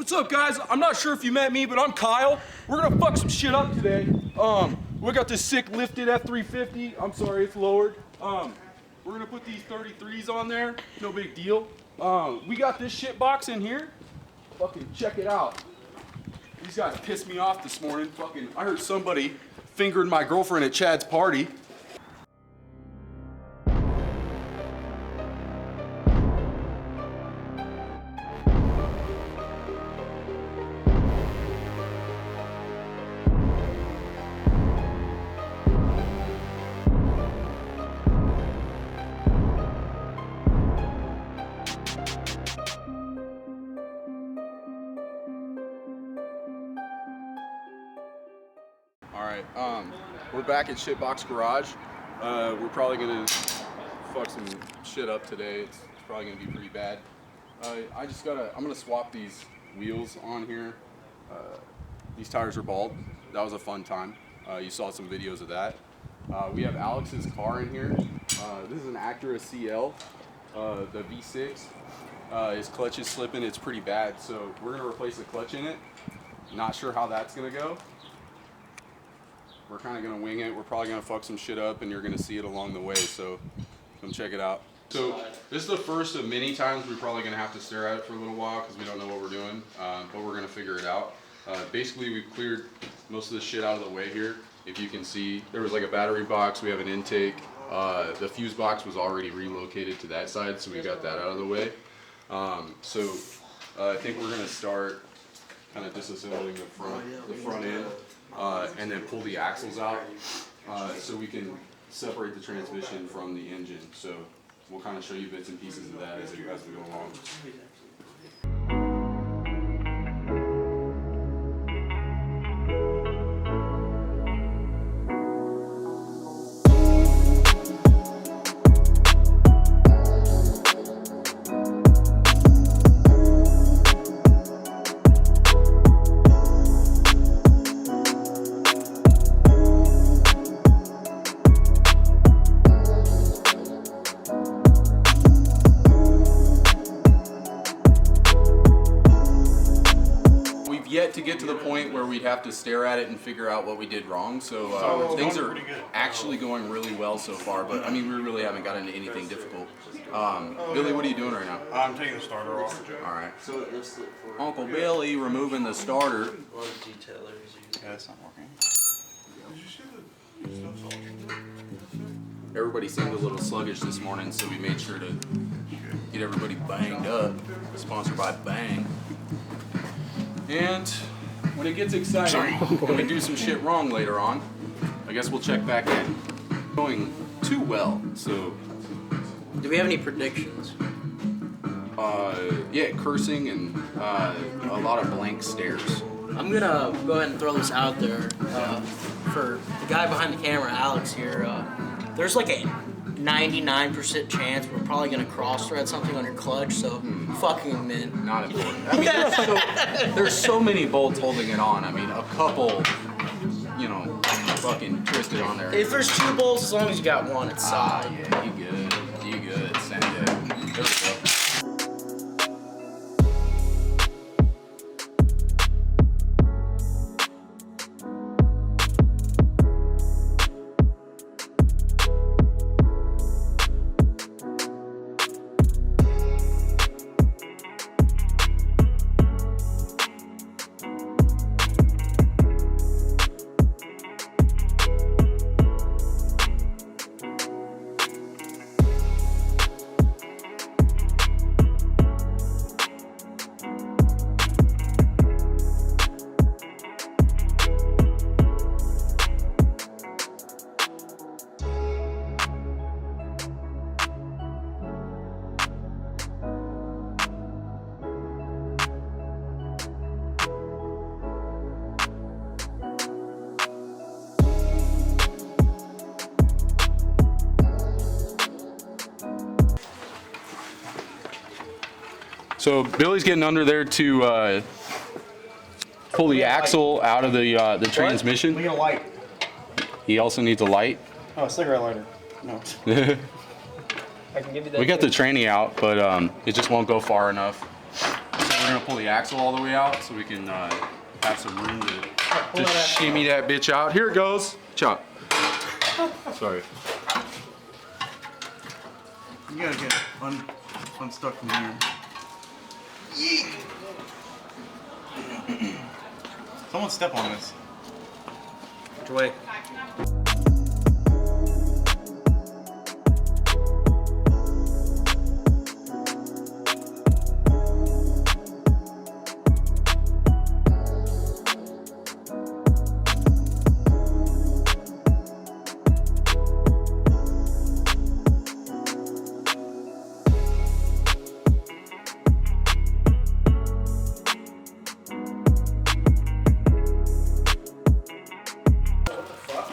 What's up, guys? I'm not sure if you met me, but I'm Kyle. We're gonna fuck some shit up today. We got this sick lifted F350. I'm sorry, it's lowered. We're gonna put these 33s on there. No big deal. We got this shit box in here. Fucking check it out. These guys pissed me off this morning. Fucking, I heard somebody fingering my girlfriend at Chad's party. Alright, we're back at Shitbox Garage. We're probably gonna fuck some shit up today. It's probably gonna be pretty bad. I'm gonna swap these wheels on here. These tires are bald. That was a fun time. You saw some videos of that. We have Alex's car in here. This is an Acura CL, the V6. His clutch is slipping, it's pretty bad, so we're gonna replace the clutch in it. Not sure how that's gonna go. We're kind of going to wing it. We're probably going to fuck some shit up, and you're going to see it along the way, so come check it out. So this is the first of many times we're probably going to have to stare at it for a little while because we don't know what we're doing, but we're going to figure it out. Basically, we've cleared most of the shit out of the way here. If you can see, there was like a battery box. We have an intake. The fuse box was already relocated to that side, so we got that out of the way. I think we're going to start kind of disassembling the front end. And then pull the axles out so we can separate the transmission from the engine. So we'll kind of show you bits and pieces of that as we go along. Yet to get to the point where we'd have to stare at it and figure out what we did wrong. So things are actually going really well so far, but I mean, we really haven't got into anything difficult. Billy, what are you doing right now? I'm taking the starter off. All right. Uncle Billy removing the starter. Yeah, it's not working. Everybody seemed a little sluggish this morning, so we made sure to get everybody banged up. Sponsored by Bang. And when it gets exciting, when we do some shit wrong later on, I guess we'll check back in. Going too well, so. Do we have any predictions? Yeah, cursing and a lot of blank stares. I'm gonna go ahead and throw this out there for the guy behind the camera, Alex here. There's like a 99% chance we're probably gonna cross-thread something on your clutch, so fucking him in. Not important. I mean, there's so many bolts holding it on. I mean, a couple, you know, fucking twisted on there. If there's 2 bolts, as long as you got one, it's solid. Yeah, you good. You good. Send it. There we go. So Billy's getting under there to pull the axle out of the transmission. We get a light. He also needs a light. Oh, a cigarette lighter. No. I can give you that. We got the tranny out, but it just won't go far enough. So we're gonna pull the axle all the way out so we can have some room to shimmy that bitch out. Here it goes. Chop. Sorry. You gotta get unstuck from here. Yeet. Someone step on this. Which way?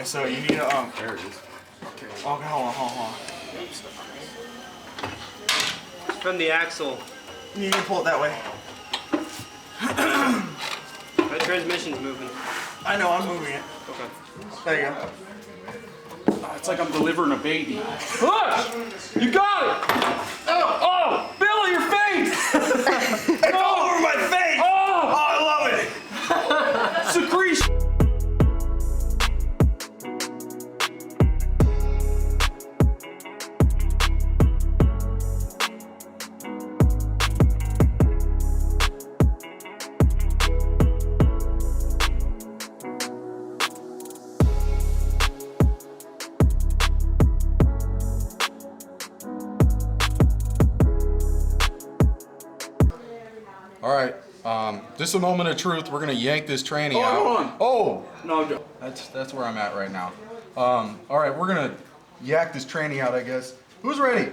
So you need a There it is. Okay. Oh, hold on. From the axle. You need to pull it that way. My transmission's moving. I know, I'm moving it. Okay. There you go. Oh, it's like I'm delivering a baby. Look! You got it! Oh! Billy, your face! It's all over my face! Oh! I love it! Secretion! All right, just a moment of truth. We're gonna yank this tranny out. Hold on. Oh, No, that's where I'm at right now. All right, we're gonna yak this tranny out, I guess. Who's ready?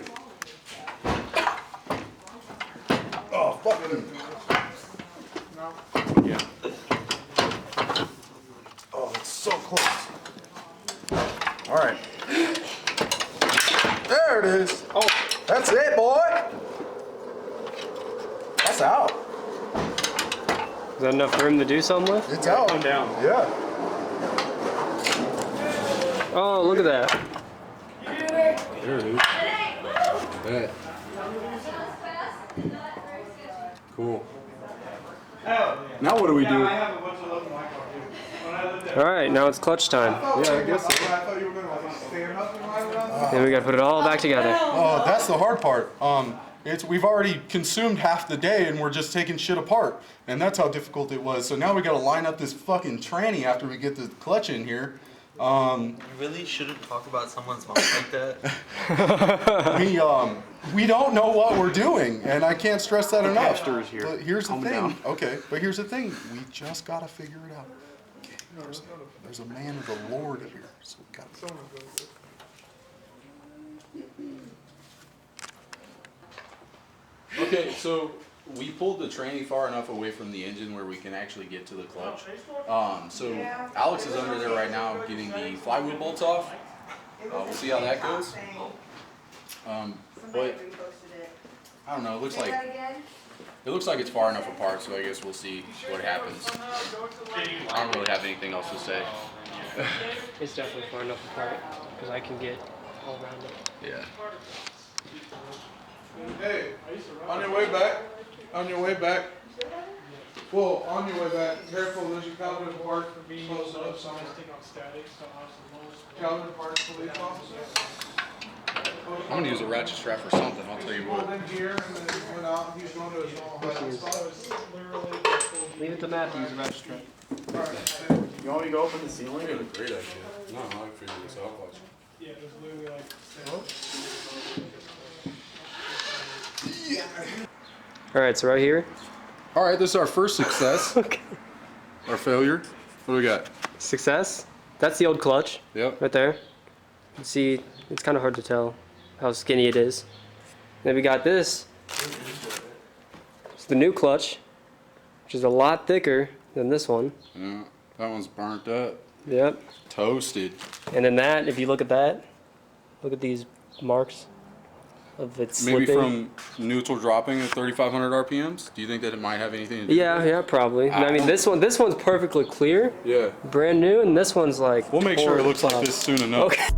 Oh, fucking. Yeah. Oh, it's so close. All right. There it is. Oh, that's it, boy. That's out. Is that enough room to do something with? It's out. Come down. Yeah. Oh, look at that. There it is. Bet. Cool. Now what do we do? All right, now it's clutch time. Yeah, I guess so. Then we gotta put it all back together. Oh, that's the hard part. We've already consumed half the day and we're just taking shit apart. And that's how difficult it was. So now we gotta line up this fucking tranny after we get the clutch in here. You really shouldn't talk about someone's mom like that. We don't know what we're doing, and I can't stress that enough. pastor is here. But here's the Calm thing. down. Okay, but here's the thing. We just gotta figure it out. Okay, there's a man of the Lord here, so we gotta. Okay, so we pulled the tranny far enough away from the engine where we can actually get to the clutch. So Alex is under there right now getting the flywheel bolts off. We'll see how that goes. But I don't know. It looks like it's far enough apart, so I guess we'll see what happens. I don't really have anything else to say. It's definitely far enough apart because I can get all around it. Yeah. Hey, on your way back. Well, on your way back, careful, there's a Calvin Park close up sign. Calvin Park police officer. I'm gonna use a ratchet strap for something. I'll tell you Pulled what. in here and then he went out, he's going to his normal hiding spot. Leave it to Matthews, ratchet strap. Alright, You want me to go open the ceiling? Great idea. No, I figured this out. Watch. yeah, it was literally like. All right, so right here. All right, this is our first success. Okay. Our failure. What do we got? Success. That's the old clutch Yep. right there. You see, it's kind of hard to tell how skinny it is. Then we got this. It's the new clutch, which is a lot thicker than this one. Yeah, that one's burnt up. Yep. Toasted. And then that, if you look at that, look at these marks of it Maybe slipping. from neutral dropping at 3,500 RPMs. Do you think that it might have anything to do? Yeah, probably. I mean, this one's perfectly clear, Yeah. brand new, and this one's like. We'll make sure it poured looks like top. this soon enough. Okay.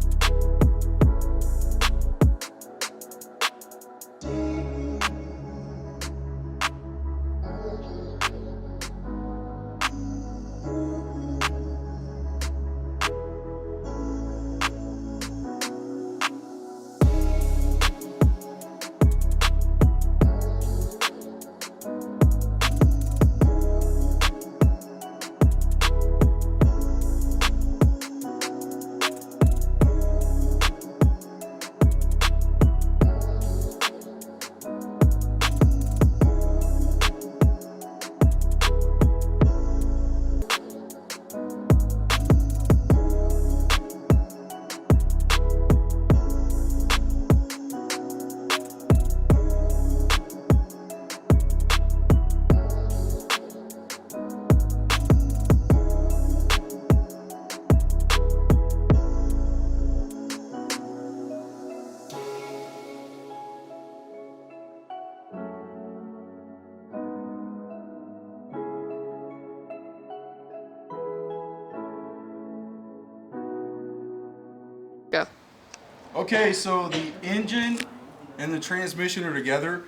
Okay, so the engine and the transmission are together.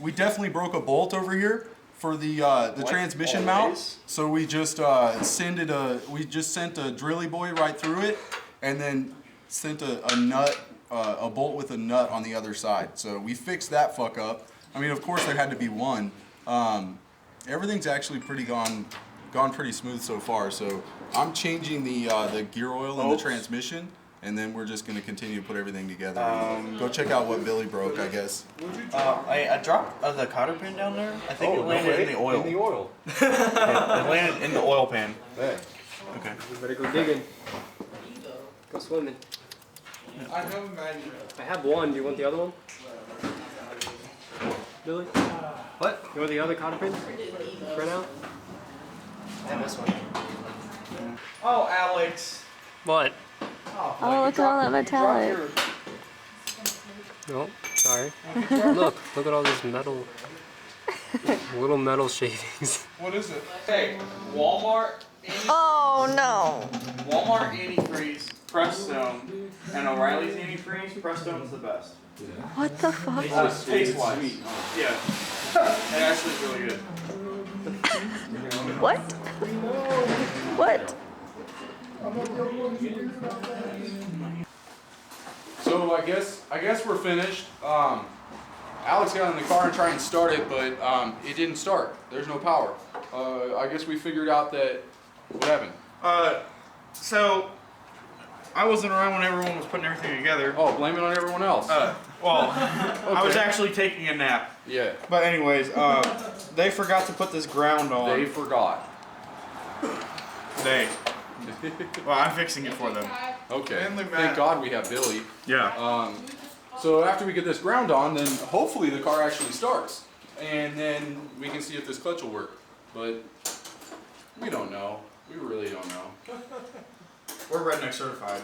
We definitely broke a bolt over here for the transmission mount. So we just sent a drilly boy right through it, and then sent a nut, a bolt with a nut on the other side. So we fixed that fuck up. I mean, of course there had to be one. Everything's actually gone pretty smooth so far. So I'm changing the gear oil in the transmission, and then we're just gonna continue to put everything together. Go check out what Billy broke, I guess. I dropped the cotter pin down there. I think it landed in the oil. In the oil. Yeah, it landed in the oil pan. Hey. Okay. You better go digging. Go swimming. I have a manual. I have one. Do you want the other one? Billy? What? You want the other cotter pin? Right now? I have this one. Oh, Alex. What? Oh, look at all that metallic. No, sorry. Look at all this metal. Little metal shavings. What is it? Hey, Walmart. Oh no. Walmart antifreeze, Prestone, and O'Reilly's antifreeze. Prestone's the best. What the fuck? Taste wise. Yeah. It actually is really good. What? What? So I guess we're finished. Alex got in the car and tried and start it, but it didn't start. There's no power. I guess we figured out that what happened. So I wasn't around when everyone was putting everything together. Oh, blame it on everyone else. I was actually taking a nap. Yeah, But anyways, they forgot to put this ground on. they forgot. They. Well, I'm fixing it for them. Okay. Manly Thank Matt. God we have Billy. Yeah. So after we get this ground on, then hopefully the car actually starts, and then we can see if this clutch will work. But we don't know. We really don't know. We're redneck certified.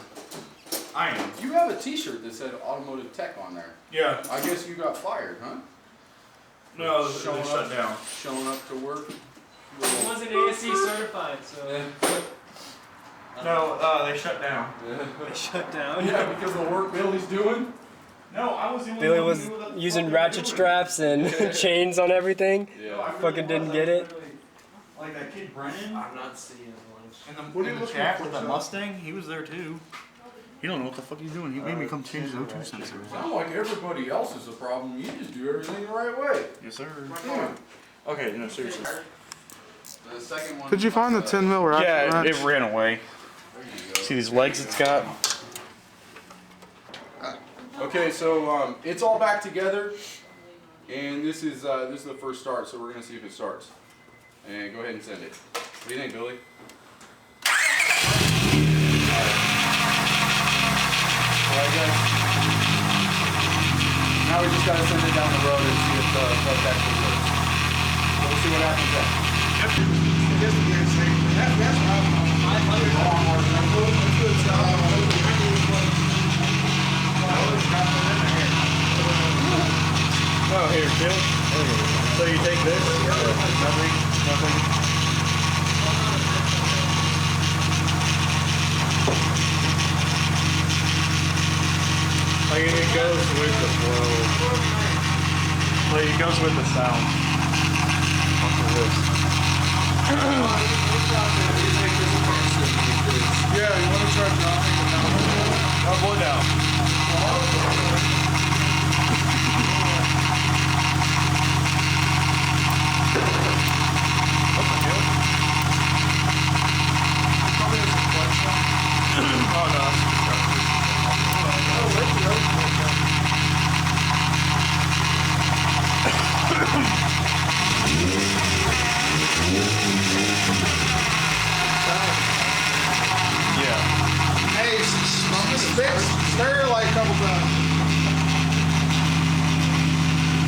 I am. You have a T-shirt that said Automotive Tech on there. Yeah. I guess you got fired, huh? No, they Showing shut up. down. Showing up to work. I wasn't ASC certified, so No, they shut down. they shut down. Yeah, because of the work Billy's doing. No, I was the only Billy one was who knew what the using fuck ratchet they were straps and chains on everything. Yeah. I Fucking didn't get it. Like that kid Brennan. I'm not seeing lunch. And the, What are you and the looking chap for, with the John? Mustang, he was there too. He don't know what the fuck he's doing. He made me come change his O2 sensors. Sound like everybody else is a problem. You just do everything the right way. Yes, sir. Yeah. Okay, no, seriously. The second one. Did you find the 10 mil ratchet Yeah, wrench? it ran away. See these legs it's got? Okay, so it's all back together, and this is the first start. So we're gonna see if it starts. And go ahead and send it. What do you think, Billy? Alright, guys. Now we just gotta send it down the road and see if the clutch actually works. So we'll see what happens then. Oh, here, Bill. So you take this? Nothing. Like it goes with the flow. Like it goes with the sound. Yeah, you want to try dropping it down? Oh, boy, down. Hey, stir it like a couple times.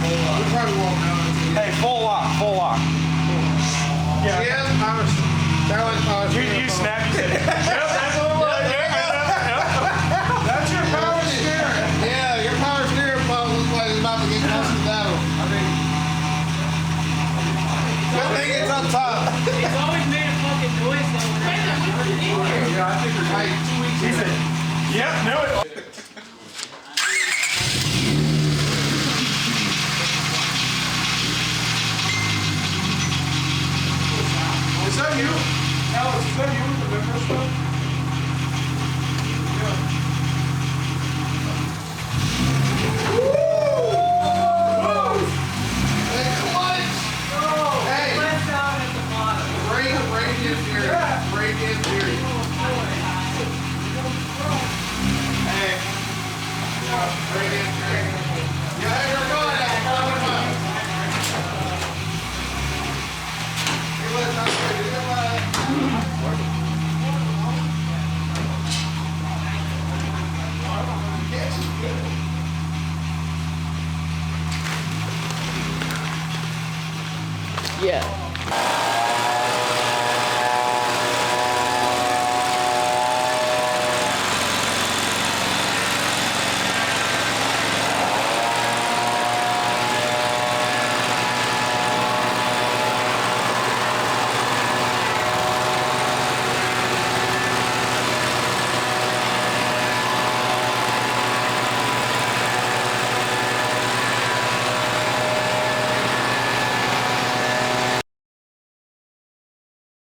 We probably won't know. Hey, full lock, full lock. Yeah, I was. That was You snapped, you said, yep, that's what it was. That's your power steering. Yeah, your power steering pump looks like it's about to get close to that one. I mean, good thing it's up top. It's always made a fucking noise though. Yeah, I think we're Like 2 weeks He said, yep, knew it. that you with the member stuff? Hey, clutch! Hey! Radiant theory. Radiant theory. Hey. Radiant theory. Yeah, hey, you're going. I'm talking about. Hey, let's not do Yeah.